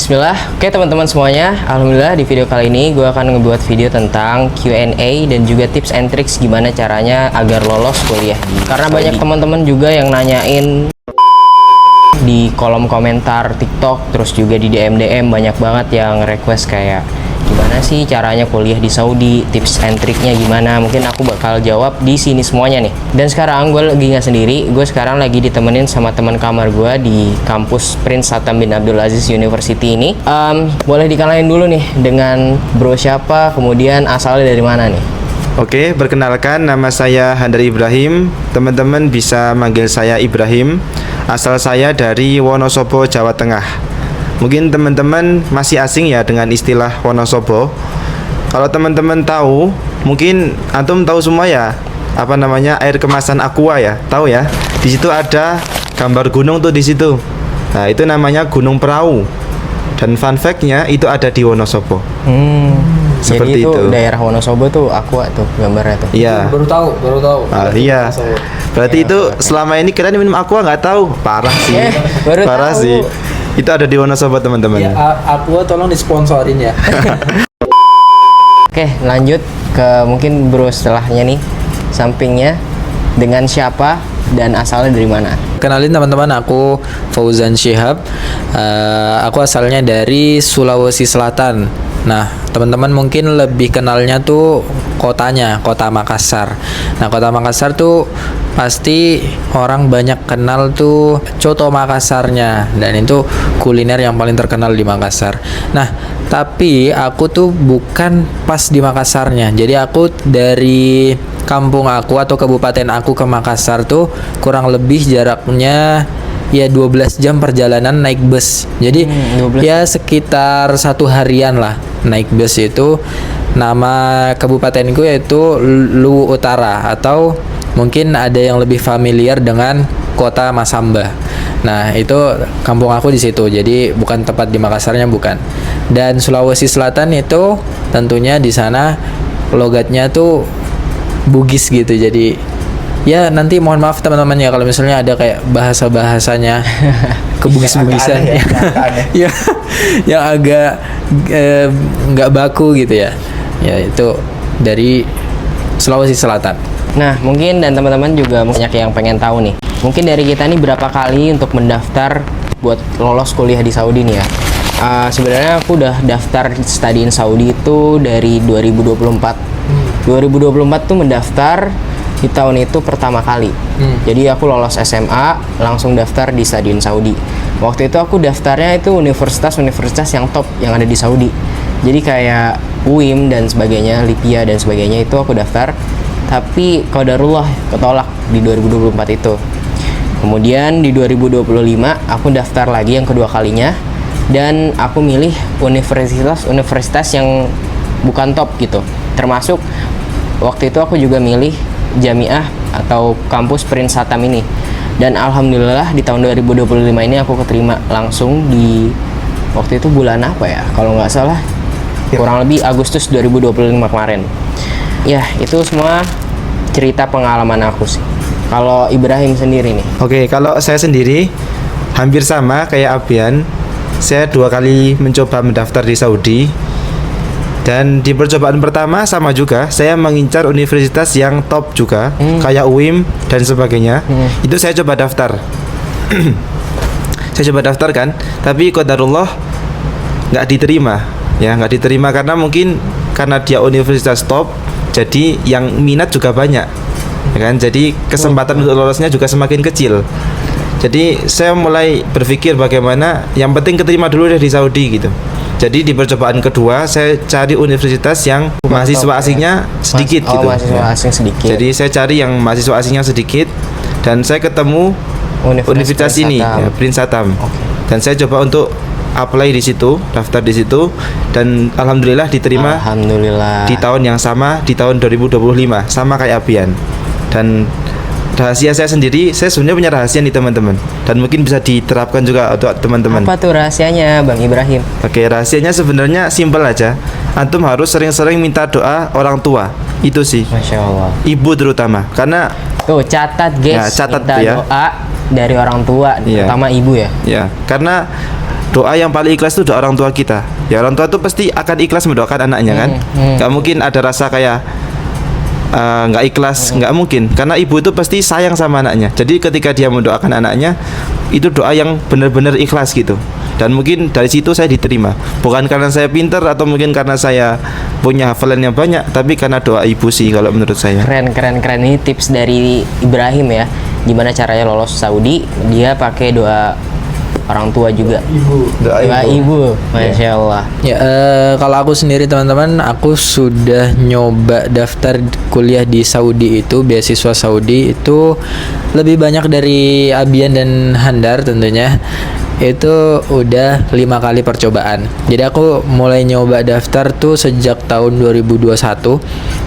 Bismillah. Oke teman-teman semuanya, alhamdulillah di video kali ini gue akan ngebuat video tentang Q&A dan juga tips and tricks gimana caranya agar lolos kuliah. Karena banyak teman-teman juga yang nanyain di kolom komentar TikTok, terus juga di DM banyak banget yang request kayak gimana sih caranya kuliah di Saudi, tips and triknya gimana. Mungkin aku bakal jawab di sini semuanya nih. Dan sekarang gue lagi nggak sendiri, gue sekarang lagi ditemenin sama teman kamar gue di kampus Prince Satam bin Abdul Aziz University ini. Boleh dikenalin dulu nih dengan bro siapa, kemudian asalnya dari mana nih? Oke, perkenalkan nama saya Handar Ibrahim. Teman-teman bisa manggil saya Ibrahim. Asal saya dari Wonosobo, Jawa Tengah. Mungkin teman-teman masih asing ya dengan istilah Wonosobo. Kalau teman-teman tahu, mungkin antum tahu semua ya, apa namanya, air kemasan Aqua ya, tahu ya? Di situ ada gambar gunung tuh di situ. Nah, itu namanya Gunung Perahu. Dan fun fact-nya itu ada di Wonosobo. Seperti jadi itu daerah Wonosobo tuh Aqua tuh gambarnya tuh. Iya. Baru tahu. Iya. Berarti Ya, itu selama ini kalian minum Aqua nggak tahu? Parah sih. Baru Parah tahu. sih. Itu ada di Wonosobo teman-teman. Ya, Aqua tolong disponsorin ya. Oke, lanjut ke mungkin bro setelahnya nih, sampingnya dengan siapa dan asalnya dari mana? Kenalin teman-teman, aku Fauzan Syihab. Aku asalnya dari Sulawesi Selatan. Nah, teman-teman mungkin lebih kenalnya tuh kotanya, Kota Makassar. Nah, Kota Makassar tuh pasti orang banyak kenal tuh coto Makassarnya, dan itu kuliner yang paling terkenal di Makassar. Nah, tapi aku tuh bukan pas di Makassarnya. Jadi aku dari kampung aku atau kabupaten aku ke Makassar tuh kurang lebih jaraknya ya 12 jam perjalanan naik bus. Jadi 12. ya sekitar 1 harian lah naik bus itu. Nama kabupatenku yaitu Luwu Utara, atau mungkin ada yang lebih familiar dengan Kota Masamba. Nah, itu kampung aku di situ. Jadi bukan tepat di Makassarnya, bukan. Dan Sulawesi Selatan itu tentunya di sana logatnya tuh Bugis gitu. Jadi ya nanti mohon maaf teman-teman ya kalau misalnya ada kayak bahasanya kebugis-bugisan ya, yang agak nggak baku gitu ya. Ya itu dari Sulawesi Selatan. Nah, mungkin dan teman-teman juga banyak yang pengen tahu nih. Mungkin dari kita nih berapa kali untuk mendaftar buat lolos kuliah di Saudi nih ya. Sebenarnya aku udah daftar study in Saudi itu dari 2024. 2024 tuh mendaftar di tahun itu pertama kali. Jadi aku lolos SMA langsung daftar di study in Saudi. Waktu itu aku daftarnya itu universitas-universitas yang top yang ada di Saudi. Jadi kayak UIM dan sebagainya, Lipia dan sebagainya itu aku daftar. Tapi qadarullah ketolak di 2024 itu. Kemudian di 2025 aku daftar lagi yang kedua kalinya, dan aku milih universitas yang bukan top gitu. Termasuk waktu itu aku juga milih Jamiah atau kampus Prince Satam ini. Dan alhamdulillah di tahun 2025 ini aku keterima langsung di waktu itu bulan apa ya? Kalau nggak salah kurang lebih Agustus 2025 kemarin. Ya, itu semua cerita pengalaman aku sih. Kalau Ibrahim sendiri nih. Oke, kalau saya sendiri hampir sama kayak Abian. Saya 2 kali mencoba mendaftar di Saudi. Dan di percobaan pertama sama juga, saya mengincar universitas yang top juga, kayak UIM dan sebagainya. Itu saya coba daftar. Saya coba daftar kan, tapi qadarullah nggak diterima. Ya, nggak diterima karena dia universitas top, jadi yang minat juga banyak, ya kan? Jadi kesempatan untuk lolosnya juga semakin kecil. Jadi saya mulai berpikir bagaimana yang penting keterima dulu deh di Saudi gitu. Jadi di percobaan kedua saya cari universitas yang mahasiswa asingnya sedikit gitu. Mahasiswa asing sedikit. Jadi saya cari yang mahasiswa asingnya sedikit, dan saya ketemu universitas ini, ya, Prince Satam. Dan saya coba untuk apply di situ, daftar di situ, dan alhamdulillah diterima. Alhamdulillah. Di tahun yang sama, di tahun 2025, sama kayak Abian. Dan rahasia saya sendiri, saya sebenarnya punya rahasia nih teman-teman, dan mungkin bisa diterapkan juga untuk teman-teman. Apa tuh rahasianya, Bang Ibrahim? Oke, rahasianya sebenarnya simpel aja. Antum harus sering-sering minta doa orang tua. Itu sih. Masya Allah. Ibu terutama, karena Tuh catat guys, Ya, catat minta ya. doa dari orang tua, Iya. terutama ibu ya. ya, karena doa yang paling ikhlas itu doa orang tua kita. Ya orang tua tuh pasti akan ikhlas mendoakan anaknya kan. Gak mungkin ada rasa kayak nggak ikhlas, nggak mungkin, karena ibu itu pasti sayang sama anaknya. Jadi ketika dia mendoakan anaknya, itu doa yang benar-benar ikhlas gitu. Dan mungkin dari situ saya diterima, bukan karena saya pintar atau mungkin karena saya punya hafalan yang banyak, tapi karena doa ibu sih kalau menurut saya. Keren. Ini tips dari Ibrahim ya, gimana caranya lolos Saudi. Dia pakai doa orang tua juga. Doa Ibu. Masya Allah. Ya, kalau aku sendiri teman-teman, aku sudah nyoba daftar kuliah di Saudi itu, beasiswa Saudi itu lebih banyak dari Abian dan Handar tentunya. Itu udah 5 kali percobaan. Jadi aku mulai nyoba daftar tuh sejak tahun 2021,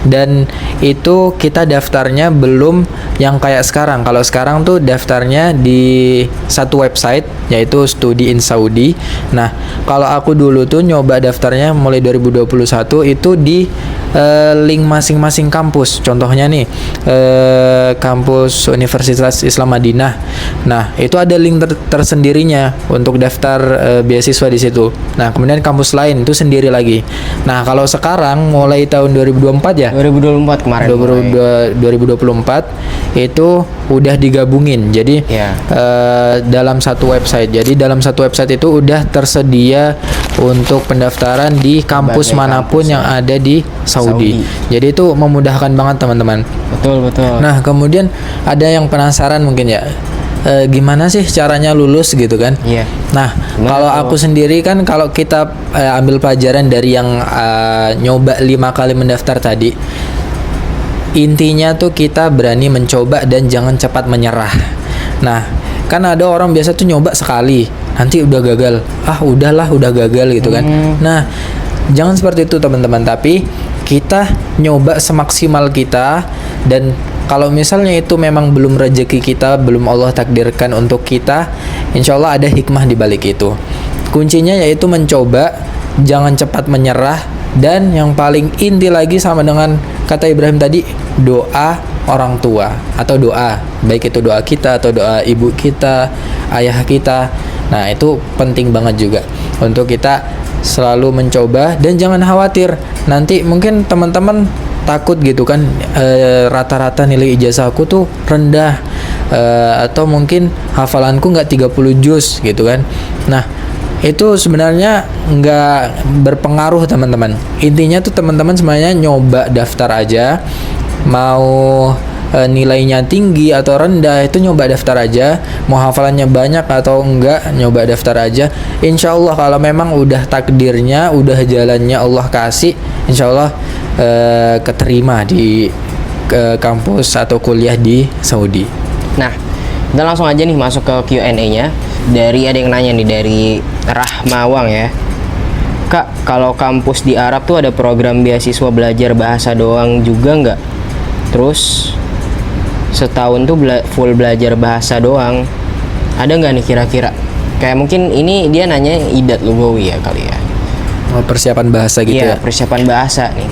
dan itu kita daftarnya belum yang kayak sekarang. Kalau sekarang tuh daftarnya di satu website, yaitu Studi in Saudi. Nah, kalau aku dulu tuh nyoba daftarnya mulai 2021 itu di link masing-masing kampus. Contohnya nih, kampus Universitas Islam Madinah. Nah, itu ada link tersendirinya untuk daftar beasiswa di situ. Nah, kemudian kampus lain itu sendiri lagi. Nah, kalau sekarang mulai tahun 2024 ya. 2024 kemarin. 2024 itu udah digabungin. Jadi Ya. dalam satu website. Jadi dalam satu website itu udah tersedia untuk pendaftaran di kampus Berbagai manapun kampus, yang ada di Saudi. Jadi itu memudahkan banget teman-teman. Betul. Nah, kemudian ada yang penasaran mungkin ya, gimana sih caranya lulus gitu kan? Iya. Nah, Gimana kalau tuh? aku sendiri kan, kalau kita ambil pelajaran dari yang nyoba 5 kali mendaftar tadi, intinya tuh kita berani mencoba dan jangan cepat menyerah. Nah, kan ada orang biasa tuh nyoba sekali, nanti udah gagal. Udahlah, udah gagal gitu kan. Nah, jangan seperti itu teman-teman, tapi kita nyoba semaksimal kita, dan kalau misalnya itu memang belum rezeki kita, belum Allah takdirkan untuk kita, insya Allah ada hikmah di balik itu. Kuncinya yaitu mencoba, jangan cepat menyerah, dan yang paling inti lagi sama dengan kata Ibrahim tadi, doa orang tua atau doa, baik itu doa kita atau doa ibu kita, ayah kita. Nah, itu penting banget juga untuk kita selalu mencoba, dan jangan khawatir nanti mungkin teman-teman takut gitu kan, rata-rata nilai ijazahku tuh rendah, atau mungkin hafalanku nggak 30 juz gitu kan. Nah, itu sebenarnya nggak berpengaruh teman-teman. Intinya tuh teman-teman semuanya nyoba daftar aja, mau nilainya tinggi atau rendah itu nyoba daftar aja, mau hafalannya banyak atau enggak nyoba daftar aja. Insya Allah kalau memang udah takdirnya, udah jalannya Allah kasih, insya Allah keterima di kampus atau kuliah di Saudi. Nah, kita langsung aja nih masuk ke Q&A-nya. Dari ada yang nanya nih dari Rahmawang ya. Kak, kalau kampus di Arab tuh ada program beasiswa belajar bahasa doang juga nggak? Terus setahun tuh full belajar bahasa doang, ada nggak nih kira-kira? Kayak mungkin ini dia nanya Idat Lugawi ya kali ya. Persiapan bahasa gitu Iya, ya. persiapan bahasa nih.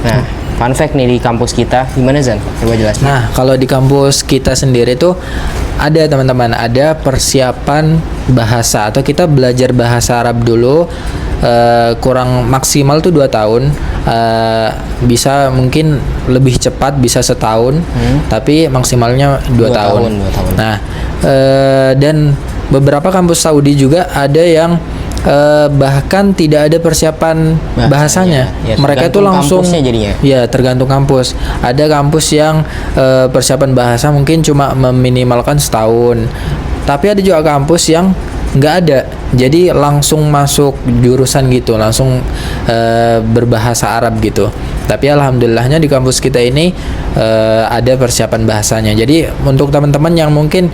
Nah, fun fact nih di kampus kita, gimana Zan? Coba jelasin. Nah, kalau di kampus kita sendiri tuh ada teman-teman, ada persiapan bahasa atau kita belajar bahasa Arab dulu, kurang maksimal tuh 2 tahun, bisa mungkin lebih cepat bisa setahun, tapi maksimalnya 2 tahun. 2 tahun. Nah, dan beberapa kampus Saudi juga ada yang bahkan tidak ada persiapan bahasanya. Ya, Mereka itu langsung kampusnya jadinya. ya tergantung kampus. Ada kampus yang persiapan bahasa mungkin cuma meminimalkan setahun, tapi ada juga kampus yang nggak ada, jadi langsung masuk jurusan gitu, langsung berbahasa Arab gitu. Tapi alhamdulillahnya di kampus kita ini ada persiapan bahasanya. Jadi untuk teman-teman yang mungkin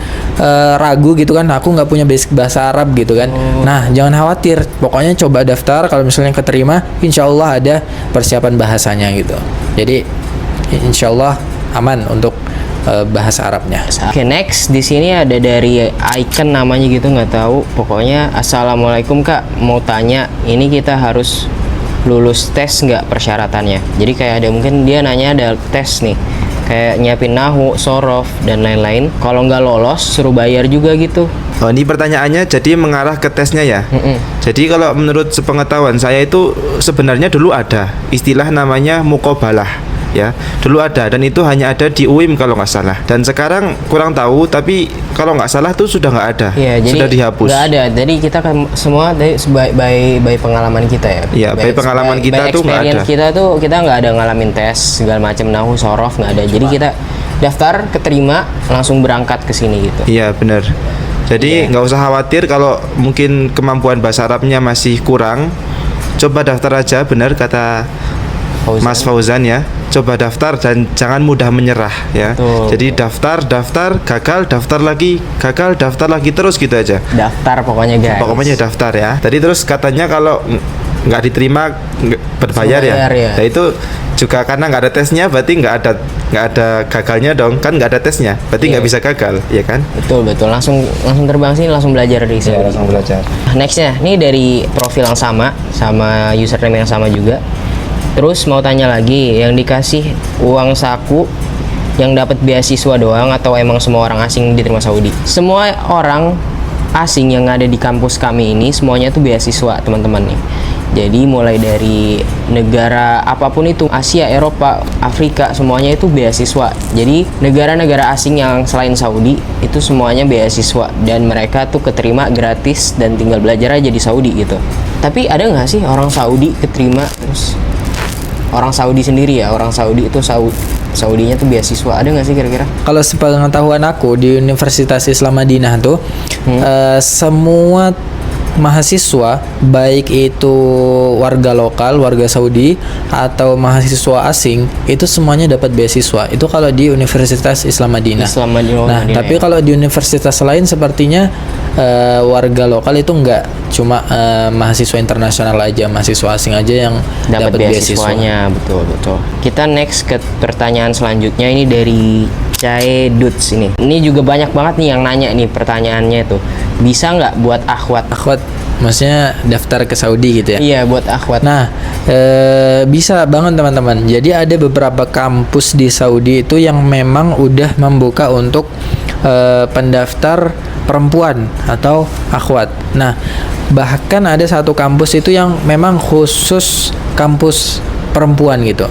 ragu gitu kan, aku nggak punya basic bahasa Arab gitu kan, nah jangan khawatir, pokoknya coba daftar, kalau misalnya keterima insya Allah ada persiapan bahasanya gitu. Jadi insya Allah aman untuk bahasa Arabnya. Oke, next di sini ada dari icon namanya gitu nggak tahu. Pokoknya assalamualaikum Kak, mau tanya ini kita harus lulus tes nggak persyaratannya? Jadi kayak ada mungkin dia nanya ada tes nih, kayak nyiapin nahu, sorof dan lain-lain. Kalau nggak lolos suruh bayar juga gitu. Oh, ini pertanyaannya jadi mengarah ke tesnya ya. Jadi kalau menurut sepengetahuan saya itu sebenarnya dulu ada istilah namanya muqabalah ya. Dulu ada dan itu hanya ada di UIM kalau nggak salah. Dan sekarang kurang tahu tapi kalau nggak salah tuh sudah nggak ada. Iya, jadi sudah dihapus. Nggak ada. Jadi kita kan semua by pengalaman kita ya. Iya, by pengalaman kita tuh nggak ada. Experience kita tuh kita nggak ada ngalamin tes segala macam nahu sorof nggak ada. Jadi kita daftar keterima langsung berangkat ke sini gitu. Iya benar. Jadi nggak usah khawatir kalau mungkin kemampuan bahasa Arabnya masih kurang. Coba daftar aja, benar kata Mas Fauzan ya. Coba daftar dan jangan mudah menyerah ya. Betul. Jadi daftar, gagal, daftar lagi terus gitu aja. Daftar pokoknya guys. Pokoknya daftar ya. Tadi terus katanya kalau nggak diterima berbayar ya. Bayar, ya. Nah itu juga karena nggak ada tesnya, berarti nggak ada gagalnya dong, kan nggak ada tesnya, berarti nggak bisa gagal, ya kan? Betul langsung terbang sini langsung belajar di sini. Langsung belajar. Nextnya, ini dari profil yang sama username yang sama juga. Terus mau tanya lagi, yang dikasih uang saku yang dapat beasiswa doang atau emang semua orang asing diterima Saudi? Semua orang asing yang ada di kampus kami ini semuanya tuh beasiswa teman-teman nih. Jadi mulai dari negara apapun itu, Asia, Eropa, Afrika, semuanya itu beasiswa. Jadi negara-negara asing yang selain Saudi itu semuanya beasiswa dan mereka tuh keterima gratis dan tinggal belajar aja di Saudi gitu. Tapi ada nggak sih orang Saudi keterima terus orang Saudi sendiri ya, orang Saudi itu Saudinya tuh beasiswa, ada nggak sih kira-kira? Kalau sepengetahuan aku di Universitas Islam Madinah tuh semua mahasiswa baik itu warga lokal, warga Saudi atau mahasiswa asing itu semuanya dapat beasiswa. Itu kalau di Universitas Islam Madinah. Nah, tapi kalau di universitas lain sepertinya warga lokal itu enggak, cuma mahasiswa internasional aja, mahasiswa asing aja yang dapat beasiswanya. Betul. Kita next ke pertanyaan selanjutnya, ini dari Cae Dudes ini. Ini juga banyak banget nih yang nanya nih pertanyaannya tuh. Bisa nggak buat akhwat? Akhwat maksudnya daftar ke Saudi gitu ya? Iya, buat akhwat. Nah, bisa banget teman-teman. Jadi ada beberapa kampus di Saudi itu yang memang udah membuka untuk pendaftar perempuan atau akhwat. Nah, bahkan ada satu kampus itu yang memang khusus kampus perempuan gitu.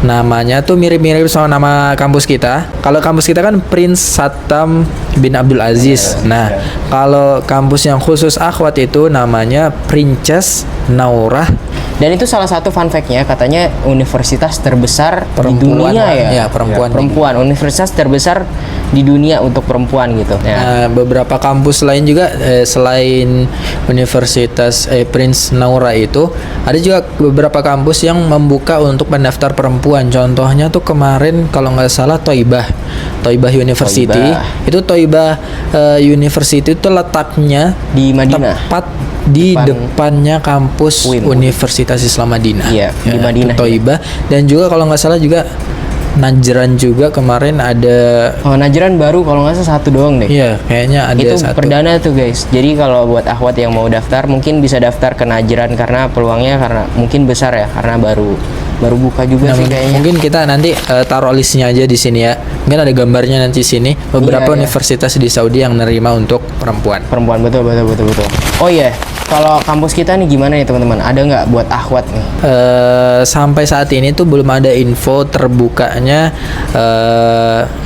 Namanya tuh mirip-mirip sama nama kampus kita. Kalau kampus kita kan Prince Satam bin Abdul Aziz. Nah, kalau kampus yang khusus akhwat itu namanya Princess Naurah. Dan itu salah satu fun fact-nya, katanya universitas terbesar di dunia ya. Perempuan. Universitas terbesar di dunia untuk perempuan gitu. Nah, beberapa kampus lain juga selain Universitas Prince Naurah itu ada juga beberapa kampus yang membuka untuk pendaftar perempuan. Contohnya tuh kemarin kalau nggak salah Thoibah University. Itu Thoibah University itu letaknya di Madinah. Tepat di depannya kampus UIM. Universitas Islam Madinah. Iya, di Madinah. Thoibah. Dan juga kalau nggak salah juga Najran juga kemarin ada. Oh, Najran baru kalau nggak salah satu doang deh. Iya, kayaknya ada itu satu. perdana tuh guys. Jadi kalau buat akhwat yang mau daftar mungkin bisa daftar ke Najran karena peluangnya karena mungkin besar ya, karena baru buka juga sih kayaknya. Mungkin kita nanti taruh listnya aja di sini ya. Mungkin ada gambarnya nanti sini. Beberapa universitas di Saudi yang nerima untuk perempuan. Betul. Oh iya, kalau kampus kita nih gimana nih teman-teman? Ada nggak buat akhwat nih? Sampai saat ini tuh belum ada info terbukanya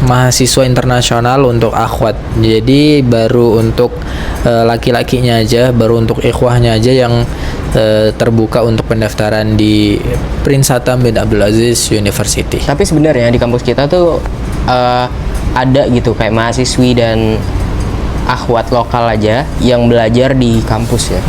mahasiswa internasional untuk akhwat. Jadi baru untuk laki-lakinya aja, baru untuk ikhwahnya aja yang terbuka untuk pendaftaran di Prince Satam bin Abdul Aziz University. Tapi sebenarnya di kampus kita tuh ada gitu kayak mahasiswi dan akhwat lokal aja yang belajar di kampus ya.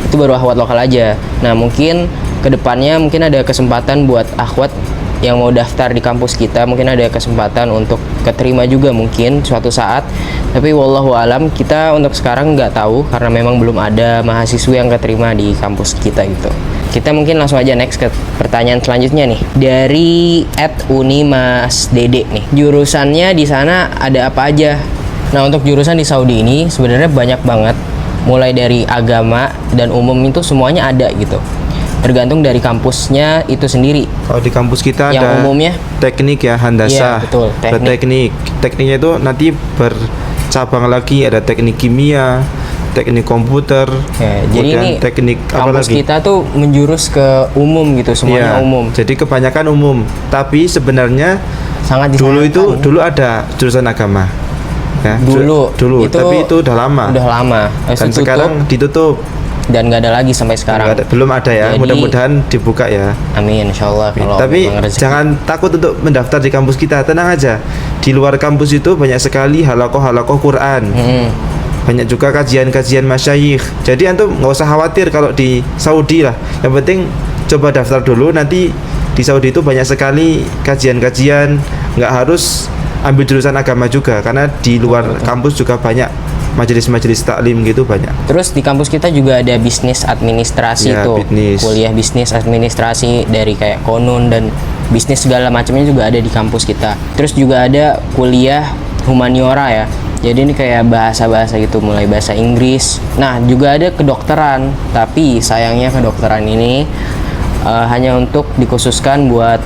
Itu baru akhwat lokal aja. Nah, mungkin kedepannya mungkin ada kesempatan buat akhwat yang mau daftar di kampus kita, mungkin ada kesempatan untuk keterima juga mungkin suatu saat. Tapi wallahu alam, kita untuk sekarang nggak tahu karena memang belum ada mahasiswa yang keterima di kampus kita gitu. Kita mungkin langsung aja next ke pertanyaan selanjutnya nih dari @unimasdede nih. Jurusannya di sana ada apa aja? Nah, untuk jurusan di Saudi ini sebenarnya banyak banget, mulai dari agama dan umum itu semuanya ada gitu. Tergantung dari kampusnya itu sendiri. Kalau di kampus kita yang ada umumnya teknik ya, handasa. Iya, betul, teknik. Tekniknya itu nanti cabang lagi, ada teknik kimia, teknik komputer, Ya, jadi kemudian ini teknik apa kampus lagi? kita tuh menjurus ke umum gitu, semuanya Iya, umum. Jadi kebanyakan umum. Tapi sebenarnya Sangat dulu disayangkan. dulu ada jurusan agama. Ya, Dulu tapi itu udah lama. Udah lama. Habis Dan itu sekarang ditutup. dan nggak ada lagi sampai sekarang. Belum ada ya. Jadi- Mudah-mudahan dibuka ya. Amin, insyaallah kalau Tapi memang rezeki. jangan takut untuk mendaftar di kampus kita. Tenang aja. Di luar kampus itu banyak sekali halakoh-halakoh Quran. Banyak juga kajian-kajian masyayikh. Jadi antum nggak usah khawatir kalau di Saudi lah. Yang penting coba daftar dulu. Nanti di Saudi itu banyak sekali kajian-kajian. Nggak harus ambil jurusan agama juga, karena di luar kampus juga banyak majelis-majelis taklim gitu banyak. Terus di kampus kita juga ada bisnis administrasi Ya, tuh. bisnis. Kuliah bisnis administrasi dari kayak konun dan bisnis segala macamnya juga ada di kampus kita. Terus juga ada kuliah humaniora ya. Jadi ini kayak bahasa-bahasa gitu, mulai bahasa Inggris. Nah, juga ada kedokteran, tapi sayangnya kedokteran ini hanya untuk dikhususkan buat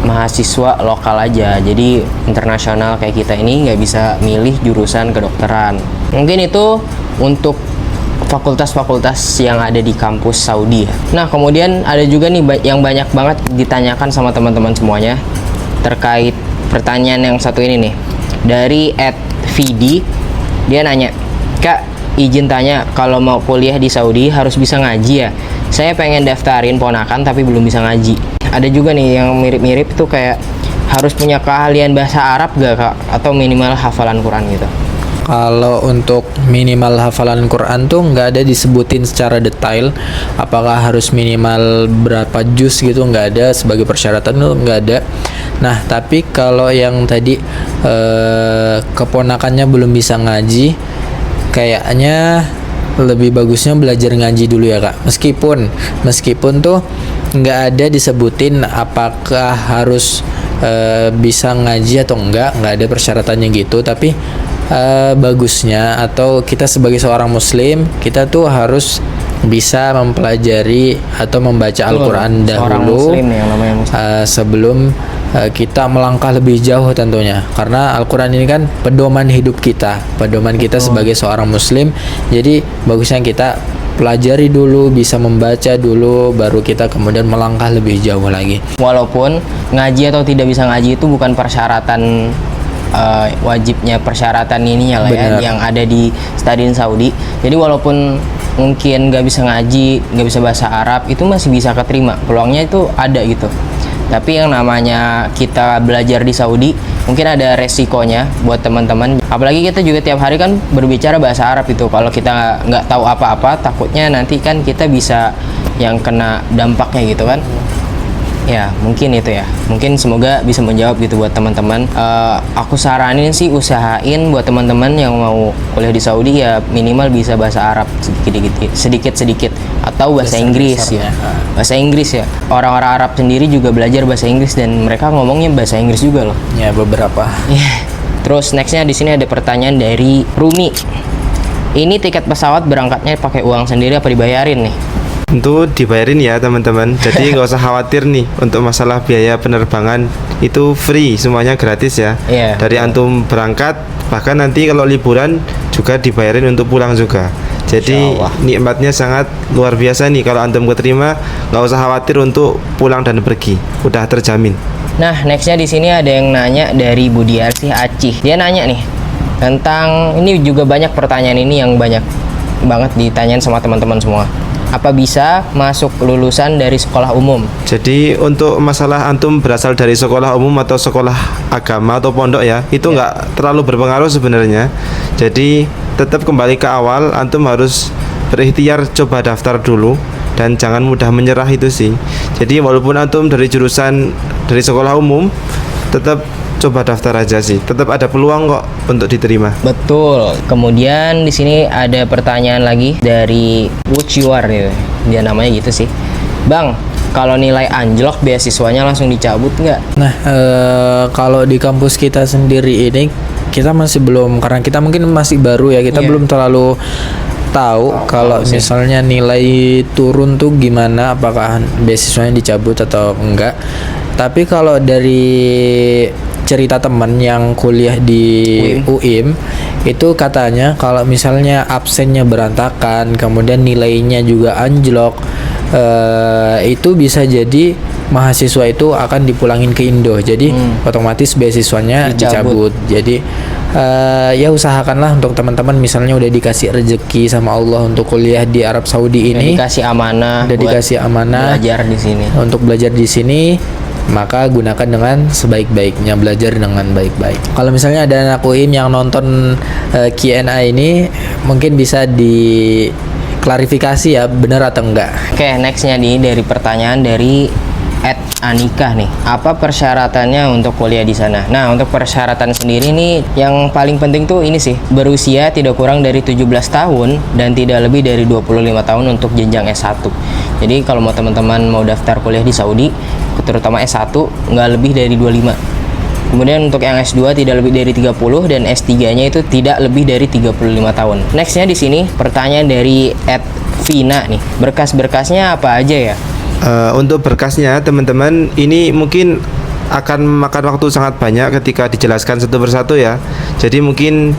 mahasiswa lokal aja. Jadi internasional kayak kita ini nggak bisa milih jurusan kedokteran. Mungkin itu untuk fakultas-fakultas yang ada di kampus Saudi ya. Nah, kemudian ada juga nih yang banyak banget ditanyakan sama teman-teman semuanya terkait pertanyaan yang satu ini nih. Dari @vd, dia nanya, "Kak, izin tanya, kalau mau kuliah di Saudi harus bisa ngaji ya? Saya pengen daftarin ponakan tapi belum bisa ngaji." Ada juga nih yang mirip-mirip tuh kayak harus punya keahlian bahasa Arab gak Kak? Atau minimal hafalan Quran gitu. Kalau untuk minimal hafalan Quran tuh nggak ada disebutin secara detail apakah harus minimal berapa juz gitu, nggak ada sebagai persyaratan tuh nggak ada. Nah tapi kalau yang tadi keponakannya belum bisa ngaji, kayaknya lebih bagusnya belajar ngaji dulu ya Kak. Meskipun tuh nggak ada disebutin apakah harus bisa ngaji atau nggak ada persyaratannya gitu, tapi bagusnya atau kita sebagai seorang muslim kita tuh harus bisa mempelajari atau membaca Al-Quran Seorang dahulu muslim nih yang namanya muslim. sebelum kita melangkah lebih jauh tentunya, karena Al-Quran ini kan pedoman hidup kita sebagai seorang muslim. Jadi bagusnya kita pelajari dulu, bisa membaca dulu, baru kita kemudian melangkah lebih jauh lagi. Walaupun ngaji atau tidak bisa ngaji itu bukan persyaratan wajibnya, persyaratan ininya lah ya, Benar. yang ada di Stadion Saudi. Jadi walaupun mungkin nggak bisa ngaji, nggak bisa bahasa Arab, itu masih bisa keterima, peluangnya itu ada gitu. Tapi yang namanya kita belajar di Saudi mungkin ada resikonya buat teman-teman. Apalagi kita juga tiap hari kan berbicara bahasa Arab itu. Kalau kita nggak tahu apa-apa, takutnya nanti kan kita bisa yang kena dampaknya gitu kan. Ya mungkin itu ya, mungkin semoga bisa menjawab gitu buat teman-teman. Aku saranin sih usahain buat teman-teman yang mau kuliah di Saudi ya minimal bisa bahasa Arab sedikit atau bahasa Inggris ya. Bahasa Inggris ya, orang-orang Arab sendiri juga belajar bahasa Inggris dan mereka ngomongnya bahasa Inggris juga loh. Ya beberapa. Terus nextnya di sini ada pertanyaan dari Rumi. Ini tiket pesawat berangkatnya pakai uang sendiri apa dibayarin nih? Tentu dibayarin ya teman-teman. Jadi nggak usah khawatir nih untuk masalah biaya penerbangan, itu free, semuanya gratis ya. Iya. Dari antum berangkat, bahkan nanti kalau liburan juga dibayarin untuk pulang juga. Jadi Insya Allah. nikmatnya sangat luar biasa nih kalau antum keterima, nggak usah khawatir untuk pulang dan pergi, udah terjamin. Nah, nextnya di sini ada yang nanya dari Budi Arsih Acih. Dia nanya nih tentang ini, juga banyak pertanyaan ini yang banyak banget ditanyain sama teman-teman semua. Apa bisa masuk lulusan dari sekolah umum? Jadi untuk masalah antum berasal dari sekolah umum atau sekolah agama atau pondok ya, itu nggak terlalu berpengaruh sebenarnya. Jadi tetap kembali ke awal, antum harus berikhtiar coba daftar dulu dan jangan mudah menyerah itu sih. Jadi walaupun antum dari jurusan dari sekolah umum, tetap coba daftar aja sih. Tetap ada peluang kok untuk diterima. Betul. Kemudian di sini ada pertanyaan lagi dari Wuciwar gitu. Dia namanya gitu sih. Bang, kalau nilai anjlok beasiswanya langsung dicabut nggak? Nah, kalau di kampus kita sendiri ini kita masih belum, karena kita mungkin masih baru ya, kita Iya. belum terlalu tahu kalau misalnya nilai turun tuh gimana, apakah beasiswanya dicabut atau enggak. Tapi kalau dari cerita temen yang kuliah di UIM itu katanya kalau misalnya absennya berantakan, kemudian nilainya juga anjlok, itu bisa jadi mahasiswa itu akan dipulangin ke Indo. Jadi otomatis beasiswanya dicabut. Jadi ya usahakanlah untuk teman-teman misalnya udah dikasih rezeki sama Allah untuk kuliah di Arab Saudi ini, dikasih amanah, udah dikasih amanah belajar di sini. Untuk belajar di sini, maka gunakan dengan sebaik-baiknya, belajar dengan baik-baik. Kalau misalnya ada anak UIM yang nonton Q&A ini, mungkin bisa diklarifikasi ya, benar atau enggak. Oke, nextnya nih dari pertanyaan dari Anikah nih, apa persyaratannya untuk kuliah di sana? Nah, untuk persyaratan sendiri nih, yang paling penting tuh ini sih, berusia tidak kurang dari 17 tahun dan tidak lebih dari 25 tahun untuk jenjang S1. Jadi kalau mau teman-teman mau daftar kuliah di Saudi, terutama S1, nggak lebih dari 25. Kemudian untuk yang S2 tidak lebih dari 30 dan S3-nya itu tidak lebih dari 35 tahun. Nextnya di sini pertanyaan dari Vina nih, berkas-berkasnya apa aja ya? Untuk berkasnya teman-teman ini mungkin akan memakan waktu sangat banyak ketika dijelaskan satu persatu ya. Jadi mungkin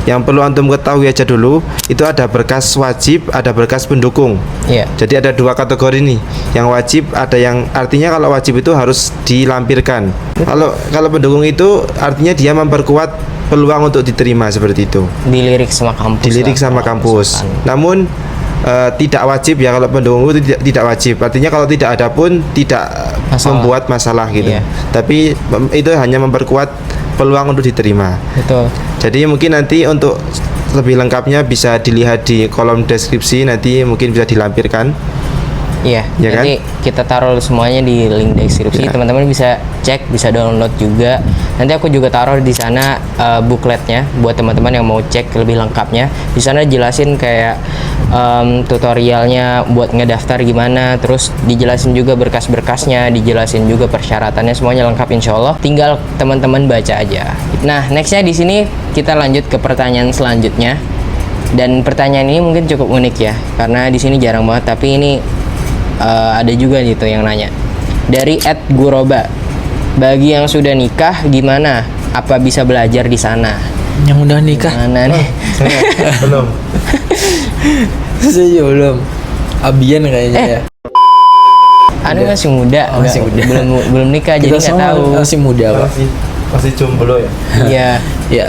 yang perlu antum ketahui aja dulu, itu ada berkas wajib, ada berkas pendukung. Iya. Jadi ada dua kategori nih. Yang wajib ada yang artinya kalau wajib itu harus dilampirkan. Kalau pendukung itu artinya dia memperkuat peluang untuk diterima seperti itu. Dilirik sama kampus. Dilirik sama kampus. Namun tidak wajib ya, kalau pendukung itu tidak wajib. Artinya kalau tidak ada pun tidak membuat masalah gitu. Iya. Tapi itu hanya memperkuat peluang untuk diterima. Betul. Jadi mungkin nanti untuk lebih lengkapnya bisa dilihat di kolom deskripsi, nanti mungkin bisa dilampirkan. Iya, Ya nanti kita taruh semuanya di link deskripsi. Teman-teman bisa cek, bisa download juga. Nanti aku juga taruh di sana bookletnya buat teman-teman yang mau cek lebih lengkapnya. Di sana jelasin kayak tutorialnya buat ngedaftar gimana, terus dijelasin juga berkas-berkasnya, dijelasin juga persyaratannya, semuanya lengkap insya Allah. Tinggal teman-teman baca aja. Nah, nextnya di sini kita lanjut ke pertanyaan selanjutnya. Dan pertanyaan ini mungkin cukup unik ya, karena di sini jarang banget. Tapi ini ada juga gitu yang nanya dari @guroba, bagi yang sudah nikah gimana, apa bisa belajar di sana? Yang udah nikah Gimana nih? Belum. saya belum. Abian kayaknya ya. Anu masih muda, masih muda. belum nikah, jadi nggak tahu. Masih muda Pak. Masih jomblo ya. Iya. Ya,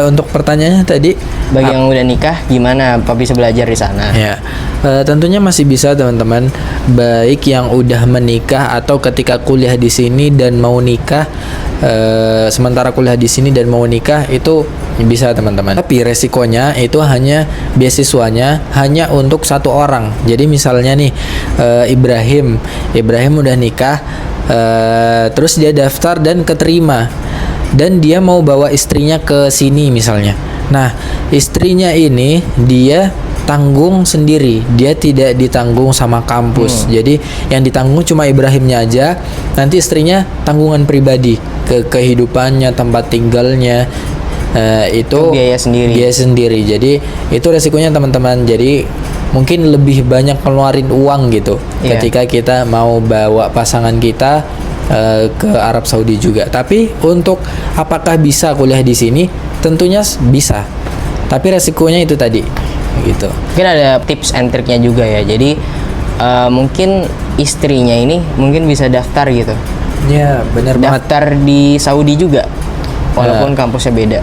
untuk pertanyaannya tadi, Bagi yang udah nikah gimana, apa bisa belajar di sana? ya, tentunya masih bisa teman-teman, baik yang udah menikah atau ketika kuliah di sini dan mau nikah, sementara kuliah di sini dan mau nikah itu bisa teman-teman. Tapi resikonya itu hanya beasiswanya hanya untuk satu orang. Jadi misalnya nih Ibrahim udah nikah, terus dia daftar dan keterima, dan dia mau bawa istrinya ke sini misalnya. Nah, istrinya ini dia tanggung sendiri, dia tidak ditanggung sama kampus. Jadi yang ditanggung cuma Ibrahimnya aja, nanti istrinya tanggungan pribadi ke kehidupannya, tempat tinggalnya, itu biaya sendiri. Biaya sendiri. Jadi itu resikonya teman-teman. Jadi mungkin lebih banyak keluarin uang gitu ketika kita mau bawa pasangan kita ke Arab Saudi juga. Tapi untuk apakah bisa kuliah di sini? Tentunya bisa. Tapi resikonya itu tadi gitu. Mungkin ada tips and triknya juga ya. Jadi mungkin istrinya ini mungkin bisa daftar gitu. Ya, benar banget. Daftar di Saudi juga. Walaupun kampusnya beda.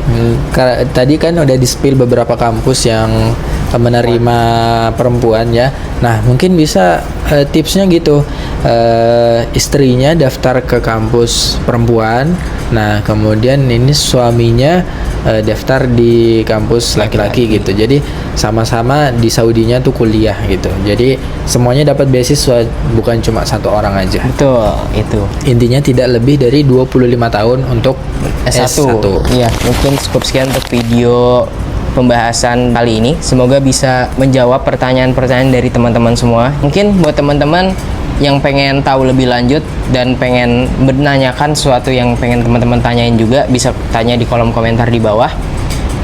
Tadi kan udah di-spill beberapa kampus yang menerima perempuan ya. Nah, mungkin bisa tipsnya gitu. Istrinya daftar ke kampus perempuan. Nah, kemudian ini suaminya daftar di kampus laki-laki gitu. Jadi sama-sama di Saudinya tuh kuliah gitu. Jadi semuanya dapat beasiswa, bukan cuma satu orang aja. Betul, itu. Intinya tidak lebih dari 25 tahun untuk S1. S1. Iya, mungkin cukup sekian untuk video pembahasan kali ini. Semoga bisa menjawab pertanyaan-pertanyaan dari teman-teman semua. Mungkin buat teman-teman yang pengen tahu lebih lanjut dan pengen menanyakan sesuatu yang pengen teman-teman tanyain juga, bisa tanya di kolom komentar di bawah.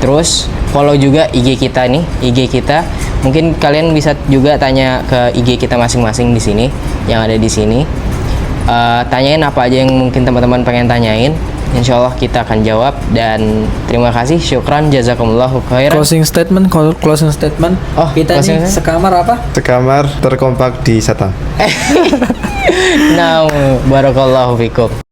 Terus follow juga IG kita nih, IG kita. Mungkin kalian bisa juga tanya ke IG kita masing-masing di sini, yang ada di sini. Tanyain apa aja yang mungkin teman-teman pengen tanyain. insya Allah kita akan jawab. Dan terima kasih, syukran, jazakumullahu khairan. Closing statement. Oh, Kita closing ini statement. sekamar apa? Sekamar terkompak di Satam. Nah, barakallahu fikum.